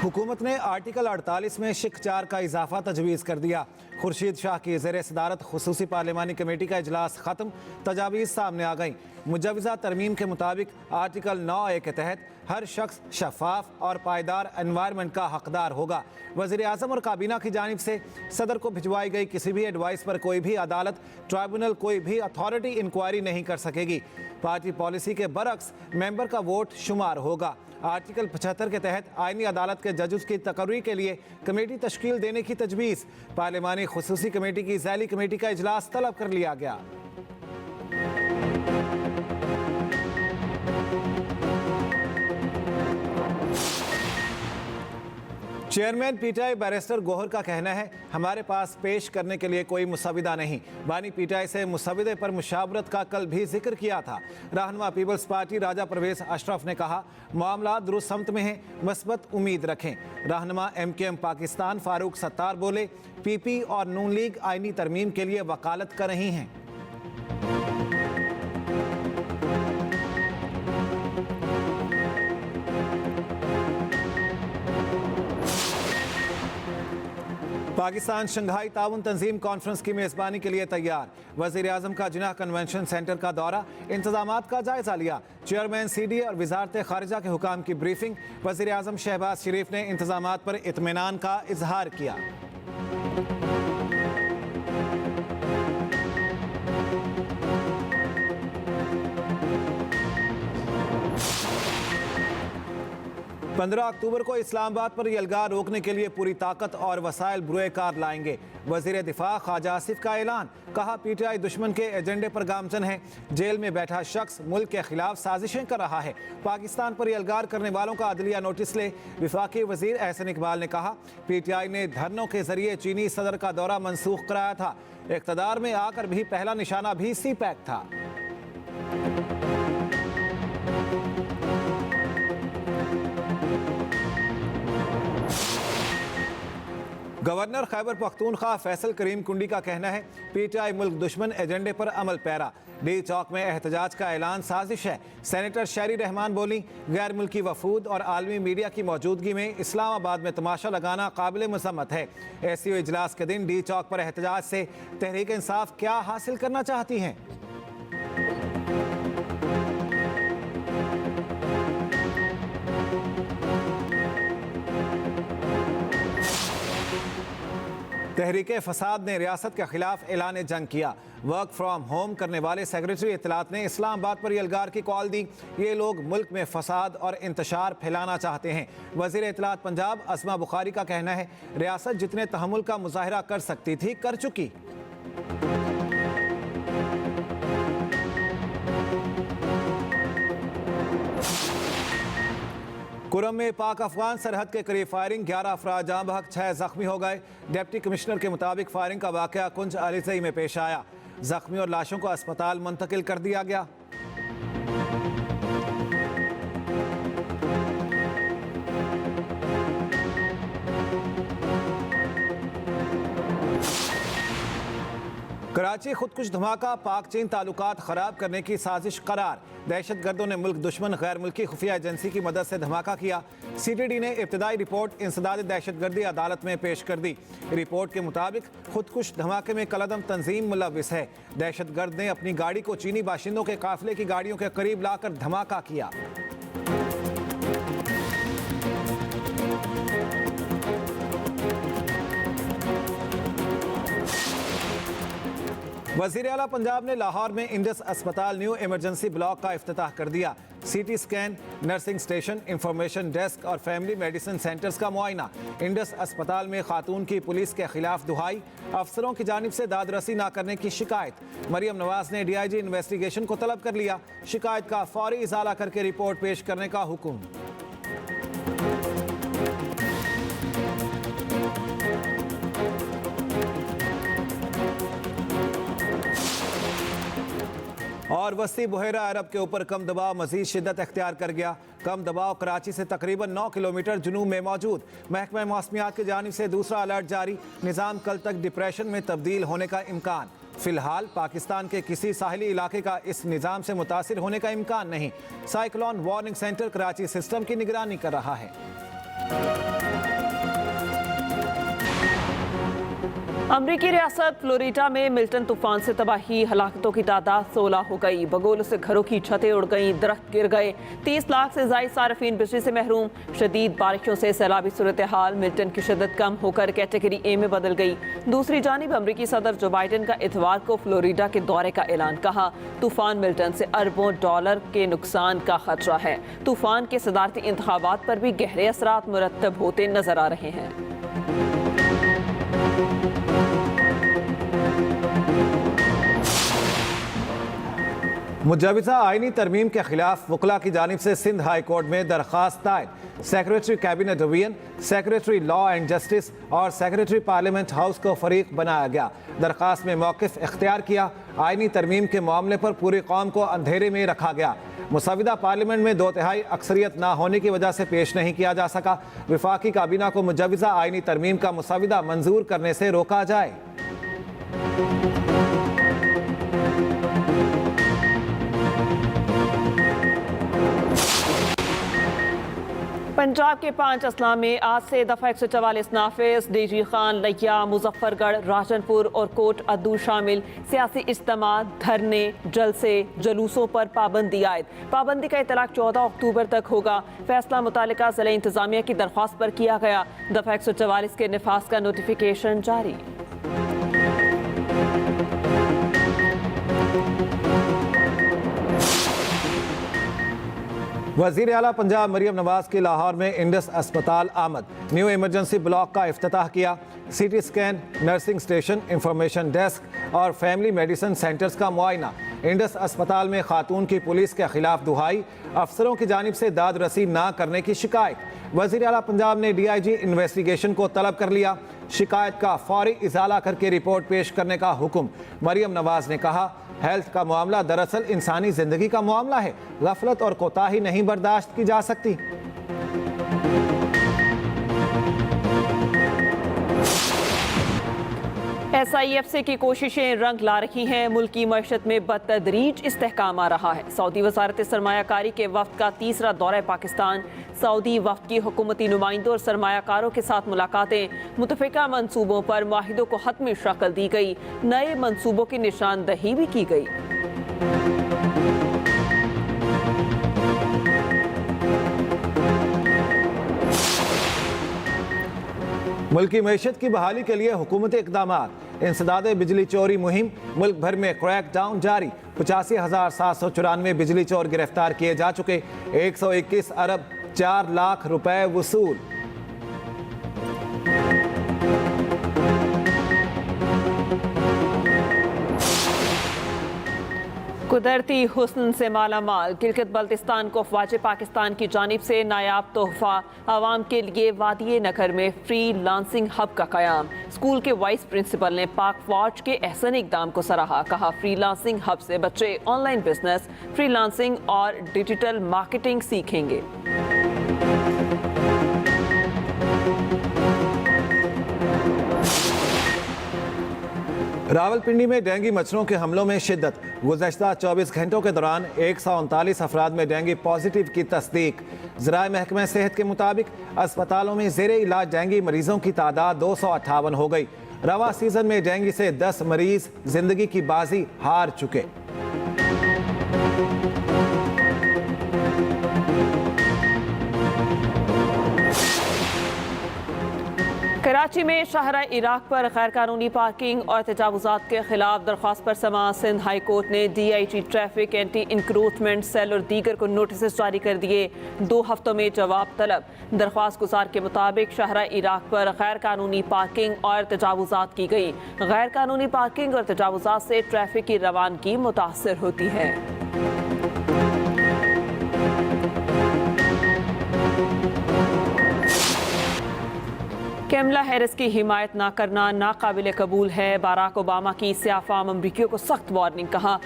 हुकूमत ने आर्टिकल 48 में शिक 4 का इजाफा तजवीज़ कर दिया। खुर्शीद शाह की ज़ेर सदारत खुसूसी पार्लिमानी कमेटी का इजलास ख़त्म, तजावीज़ सामने आ गई। मुजवज़ा तरमीम के मुताबिक आर्टिकल 9A के तहत हर शख्स शफाफ और पायदार एनवायरनमेंट का हकदार होगा। वज़ीर आज़म और काबीना की जानिब से सदर को भिजवाई गई किसी भी एडवाइस पर कोई भी अदालत, ट्राइब्यूनल, कोई भी अथॉरिटी इंक्वायरी नहीं कर सकेगी। पार्टी पॉलिसी के बरक्स मेंबर का वोट शुमार होगा। आर्टिकल 75 के तहत आईनी अदालत के जजेस की तकर्री के लिए कमेटी तश्कील देने की तजवीज़। पार्लिमानी खुसूसी कमेटी की ज़ैली कमेटी का इजलास तलब कर लिया गया। चेयरमैन पीटीआई बैरिस्टर गोहर का कहना है, हमारे पास पेश करने के लिए कोई मुसविदा नहीं। बानी पीटीआई से मुसविदे पर मुशावरत का कल भी जिक्र किया था। रहनुमा पीपल्स पार्टी राजा परवेज अशरफ ने कहा, मामला दुरुस्त समत में है, मस्बत उम्मीद रखें। रहनुमा MKM पाकिस्तान फारूक सत्तार बोले, PP और नून लीग आईनी तरमीम के लिए वकालत कर रही हैं। पाकिस्तान शंघाई ताउन तंजीम कॉन्फ्रेंस की मेज़बानी के लिए तैयार। वज़ीर आज़म का जिन्ना कन्वेंशन सेंटर का दौरा, इंतजामात का जायजा लिया। चेयरमैन CD और वज़ारत ख़ारिजा के हुकाम की ब्रीफिंग। वज़ीर आज़म शहबाज शरीफ ने इंतजामात पर इत्मीनान का इजहार किया। पंद्रह अक्टूबर को इस्लामाबाद पर यलगार रोकने के लिए पूरी ताकत और वसाइल बुरे कार लाएंगे। वज़ीर दिफा ख्वाजा आसिफ का ऐलान, कहा PTI दुश्मन के एजेंडे पर गामजन है। जेल में बैठा शख्स मुल्क के खिलाफ साजिशें कर रहा है। पाकिस्तान पर यलगार करने वालों का अदलिया नोटिस ले। वफाकी वज़ीर एहसन इकबाल ने कहा, PTI ने धरनों के जरिए चीनी सदर का दौरा मनसूख कराया था। इक़्तिदार में आकर भी पहला निशाना भी CPEC था। गवर्नर खैबर पख्तूनख्वा फैसल करीम कुंडी का कहना है, PTI मुल्क दुश्मन एजेंडे पर अमल पैरा। डी चौक में एहतजाज का ऐलान साजिश है। सेनेटर शहरी रहमान बोली, गैर मुल्की वफूद और आलमी मीडिया की मौजूदगी में इस्लामाबाद में तमाशा लगाना काबिल मज़म्मत है। SCO इजलास के दिन डी चौक पर एहतजाज से तहरीक इंसाफ क्या हासिल करना चाहती हैं? तहरीक फसाद ने रियासत के खिलाफ ऐलान जंग किया। वर्क फ्राम होम करने वाले सेक्रेटरी इत्तलात ने इस्लामाबाद पर यलगार की कॉल दी। ये लोग मुल्क में फसाद और इंतशार फैलाना चाहते हैं। वज़ीर इत्तलात पंजाब अस्मा बुखारी का कहना है, रियासत जितने तहम्मुल का मुजाहिरा कर सकती थी कर चुकी। कुरम में पाक अफगान सरहद के करीब फायरिंग, 11 अफराद जाँ बहक, 6 जख्मी हो गए। डिप्टी कमिश्नर के मुताबिक फायरिंग का वाक़या कुंज अलीज़ई में पेश आया। जख्मी और लाशों को अस्पताल मुंतकिल कर दिया गया। कराची खुदकुश धमाका, पाक चीन ताल्लुकात ख़राब करने की साजिश करार। दहशत गर्दों ने मुल्क दुश्मन गैर मुल्की खुफिया एजेंसी की मदद से धमाका किया। CTD ने इब्तदाई रिपोर्ट इंसदाद दहशत गर्दी अदालत में पेश कर दी। रिपोर्ट के मुताबिक खुदकुश धमाके में कलअदम तंजीम मुलविस है। दहशत गर्द ने अपनी गाड़ी को चीनी बाशिंदों के काफिले की गाड़ियों के करीब लाकर धमाका किया। वज़ीर आला पंजाब ने लाहौर में इंडस अस्पताल न्यू इमरजेंसी ब्लॉक का इफ्तिताह कर दिया। CT scan, nursing station, information desk और फैमिली मेडिसिन सेंटर्स का मुआयना। इंडस अस्पताल में खातून की पुलिस के खिलाफ दुहाई, अफसरों की जानिब से दादरसी न करने की शिकायत। मरियम नवाज ने DIG इन्वेस्टिगेशन को तलब कर लिया। शिकायत का फौरी इजाला करके रिपोर्ट पेश करने का हुक्म। और वस्ती बुहेरा अरब के ऊपर कम दबाव मजीद शिद्दत अख्तियार कर गया। कम दबाव कराची से तकरीबन 9 किलोमीटर जुनूब में मौजूद। महकमा मौसमियात की जानिब से दूसरा अलर्ट जारी। निज़ाम कल तक डिप्रेशन में तब्दील होने का इम्कान। फिलहाल पाकिस्तान के किसी साहिली इलाके का इस निज़ाम से मुतासिर होने का इम्कान नहीं। Cyclone warning centre Karachi system की निगरानी कर रहा है। अमरीकी रियासत फ्लोरिडा में मिल्टन तूफान से तबाही, हलाकतों की तादाद 16 हो गई। बगोलों से घरों की छतें उड़ गईं, दरख्त गिर गए। 30 लाख से ज़ायद सार्फिन बिजली से महरूम। शदीद बारिशों से सैलाबी सूरत हाल, मिल्टन की शिद्दत कम होकर कैटेगरी ए में बदल गई। दूसरी जानिब अमरीकी सदर जो बाइडन का इतवार को फ्लोरिडा के दौरे का ऐलान, कहा तूफान मिल्टन से अरबों डॉलर के नुकसान का खतरा है। तूफान के सदारती इंतखाबात पर भी गहरे असरात मुरतब होते नजर आ रहे हैं। मुजवज़ा आईनी तरमीम के खिलाफ वकला की जानिब से सिंध हाई कोर्ट में दरख्वास्त दायर। Secretary cabinet division, secretary law and justice और सेक्रेटरी पार्लियामेंट हाउस को फरीक बनाया गया। दरख्वास्त में मौक़िफ़ इख्तियार किया। आईनी तरमीम के मामले पर पूरी कौम को अंधेरे में रखा गया। मुसविदा पार्लियामेंट में 2/3 अक्सरियत ना होने की वजह से पेश नहीं किया जा सका। वफाकी काबीना को मुजवज़ा आईनी तरमीम का मुसविदा मंजूर करने से रोका जाए। पंजाब के 5 अजला में आज से दफा 144 नाफिज, डीजी खान, लिया, मुजफ्फरगढ़, राजनपुर और कोट अद्दू शामिल। सियासी इज्तिमा, धरने, जलसे, जुलूसों पर पाबंदी आयद। पाबंदी का इतलाक 14 अक्टूबर तक होगा। फैसला मुतालिका ज़िला इंतजामिया की दरख्वास्त पर किया गया। दफा 144 के निफाज का नोटिफिकेशन जारी। वज़ीर आला पंजाब मरियम नवाज की लाहौर में इंडस अस्पताल आमद। न्यू इमरजेंसी ब्लॉक का इफ्तिताह किया। CT scan, nursing station, information desk और फैमिली मेडिसिन सेंटर्स का मुआयना। इंडस अस्पताल में खातून की पुलिस के खिलाफ दुहाई, अफसरों की जानिब से दाद रसी ना करने की शिकायत। वज़ीर आला पंजाब ने DIG इन्वेस्टिगेशन को तलब कर लिया। शिकायत का फौरी इजाला करके रिपोर्ट पेश करने का हुक्म। मरियम नवाज ने कहा हेल्थ का मामला दरअसल इंसानी जिंदगी का मामला है, गफलत और कोताही नहीं बर्दाश्त की जा सकती। SIFC की कोशिशें रंग ला रही हैं। मुल्की मईशत में बतदरीज इस्तेहकाम आ रहा है। सऊदी वजारत सरमायाकारी के वफ्द का तीसरा दौरा पाकिस्तान। सऊदी वफ्द की हुकूमती नुमाइंदों और सरमायाकारों के साथ मुलाकातें। मुतफ़िका मंसूबों पर माहिदों को हतमी शक्ल दी गई। नए मंसूबों की निशानदही भी की गई। मुल्की मईशत की बहाली के लिए हुकूमती इक़दामात। इंसदाद बिजली चोरी मुहिम, मुल्क भर में क्रैक डाउन जारी। 85,794 बिजली चोर गिरफ्तार किए जा चुके। 121 अरब 4 लाख रुपए वसूल। कुदरती हुस्न से माला माल गिलगित बल्तिस्तान को अफवाज पाकिस्तान की जानिब से नायाब तोहफा। आवाम के लिए वादिये नगर में फ्री लांसिंग हब का कयाम। स्कूल के वाइस प्रिंसिपल ने पाक फौज के एहसन इकदाम को सराहा। कहा फ्री लांसिंग हब से बच्चे ऑनलाइन बिजनेस, फ्री लांसिंग और डिजिटल मार्केटिंग सीखेंगे। रावलपिंडी में डेंगू मच्छरों के हमलों में शिद्दत। गुज़श्ता 24 घंटों के दौरान 139 अफराद में डेंगू पॉजिटिव की तस्दीक। ज़राए महकमे सेहत के मुताबिक अस्पतालों में ज़ेरे इलाज डेंगू मरीजों की तादाद 258 हो गई। रवा सीजन में डेंगू से 10 मरीज जिंदगी की बाजी हार चुके। कराची में शहरा इराक पर गैर कानूनी पार्किंग और तजावुजात के खिलाफ दरख्वास्त पर समाअत सिंध हाई कोर्ट ने DIG traffic, anti encroachment cell और दीगर को नोटिस जारी कर दिए। 2 हफ्तों में जवाब तलब। दरख्वास्त गुजार के मुताबिक शहरा इराक पर गैर कानूनी पार्किंग और तजावुजात की गई। गैर कानूनी पार्किंग और तजावुजात से ट्रैफिक की रवानगी मुतासर होती है। कैमला हैरिस की हिमायत ना करना नाकाबिल कबूल है। बराक ओबामा की स्याफाम अमरीकियों को सख्त वार्निंग। कहा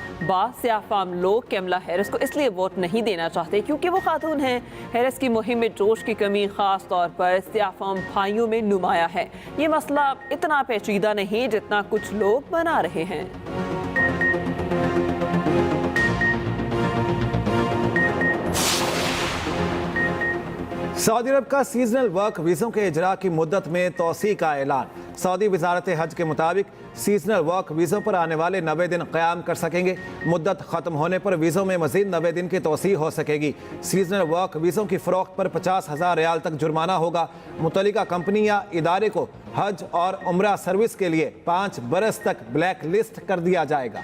स्याफाम लोग कैमला हैरिस को इसलिए वोट नहीं देना चाहते क्योंकि वो खातून हैं। हैरिस की मुहिम में जोश की कमी खास तौर पर स्याफाम भाइयों में नुमाया है। ये मसला इतना पेचीदा नहीं जितना कुछ लोग बना रहे हैं। सऊदी अरब का सीजनल वर्क वीज़ों के इजरा की मुद्दत में तोसी का ऐलान। सऊदी वजारत हज के मुताबिक सीजनल वर्क वीज़ों पर आने वाले 90 दिन क़याम कर सकेंगे। मुद्दत ख़त्म होने पर वीज़ों में मज़ीद 90 दिन की तोसी हो सकेगी। सीजनल वर्क वीज़ों की फ़रोख्त पर 50,000 रियाल तक जुर्माना होगा। मुतल्लिका कंपनी या इदारे को हज और उम्रा सर्विस के लिए 5 बरस तक ब्लैक लिस्ट कर दिया जाएगा।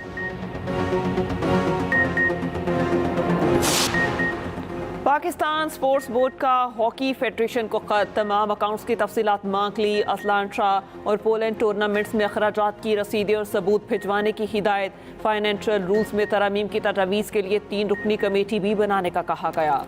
पाकिस्तान स्पोर्ट्स बोर्ड का हॉकी फेडरेशन को खत, तमाम अकाउंट्स की तफसीलात मांग ली। अटलांटा और पोलैंड टूर्नामेंट्स में अखराजात की रसीदें और सबूत भिजवाने की हिदायत। फाइनेंशियल रूल्स में तरमीम की तजवीज़ के लिए 3 रुकनी कमेटी भी बनाने का कहा गया।